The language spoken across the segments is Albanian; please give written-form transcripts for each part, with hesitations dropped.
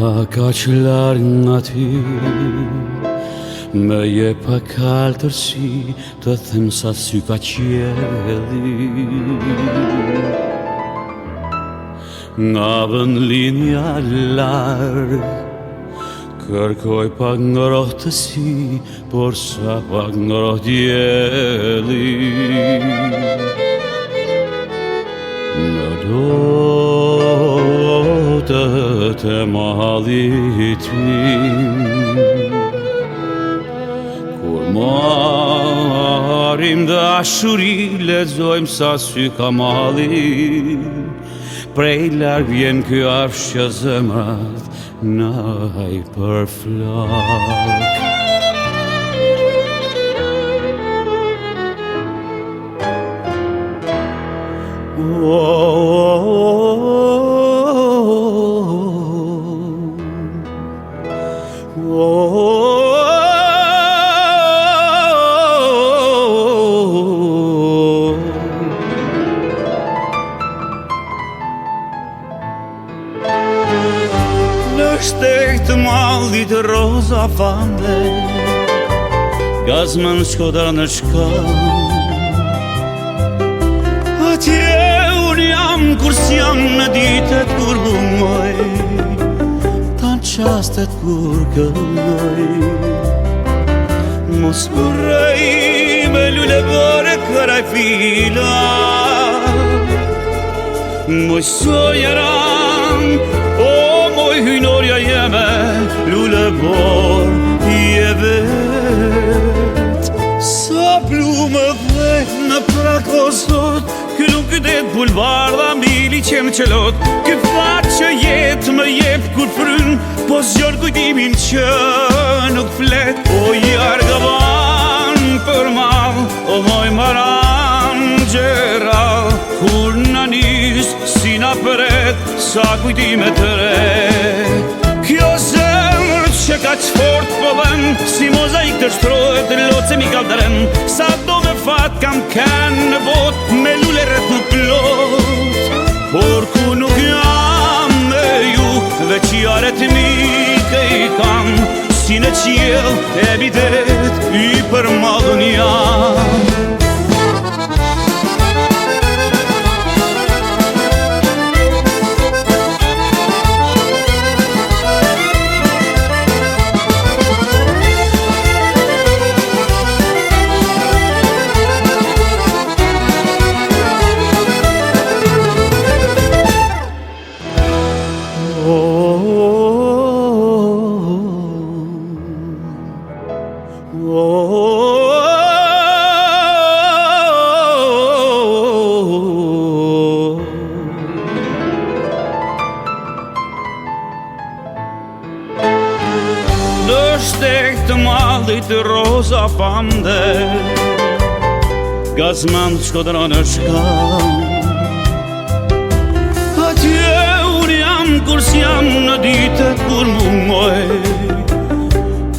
Ka që larg nga ty më je pa kaltërsi të them sa sy ka qielli. Nga vën linja larg kërkoj pak ngrohtësi, por sa pak ngroh dielli. Në dotët e mallit tim, kur marim dashuri, lexojmë sa sy ka malli. Prej larg vjen ky arsh që zemrat naj për flak. Në shteg të mallit roza fande, gazmën Shkodra në Shkam. Atje unë jam kur s'jam në ditët kur bungoj, tanë qastet kur këlloj. Mos burrej me lule bore këraj fila, moj sojeran, o moj hynorja jeme, lule bor je vet. Sa plumë dhe në prako sot, ky nuk det bulvarda mbili qenë qelot. Ky fat që jetë më jep kur fryn, po zgjor kujtimin që nuk flet. O jargavan për mal, o moj maran gjeral, kur na nis si na përet, sa kujtime të re. Kjo zemër që ka qfort po dhen, si mozaik të shtrohet, loce mi kalderen. Sa do me fat kam kënë në bot, me lule rrët nuk plot. Por ku nuk jam me ju, veç jaret mi ke i kam, si në qiell e bidet i për madhën jam. Në shteg të mallit roza fande, gazmën Shkodra në Shkam. Atje unë jam kur s'jam në ditët kur mungoj,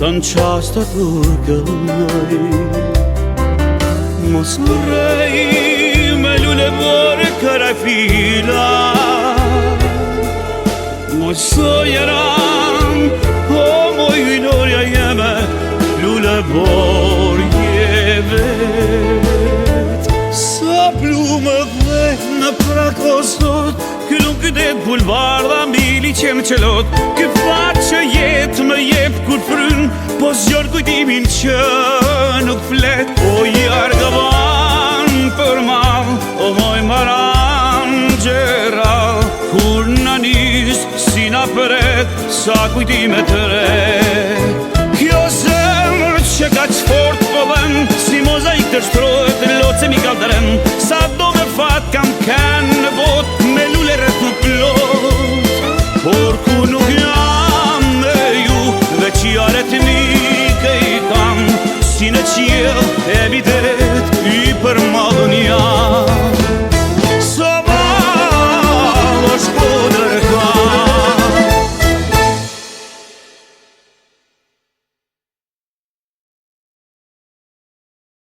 tanë qastet kur këlloj. Mos burrej me lule bore këraj fila, moj sojeran, o moj hynorja jeme, lule bor je vet. Sa plumë dhe në prako sot, ky nuk det bulvarda mbili qenë qelot. Ky fat që jetë më jep kur fryn, po zgjor kujtimin që nuk flet. O jargavan për mal, o moj maran gjeral, kur na nis si na përet, sa kujtime të re. Kjo zemër që ka qfort po dhen, si mozaik të shtrohet, loce mi kalderen. Sa do me fat kam kënë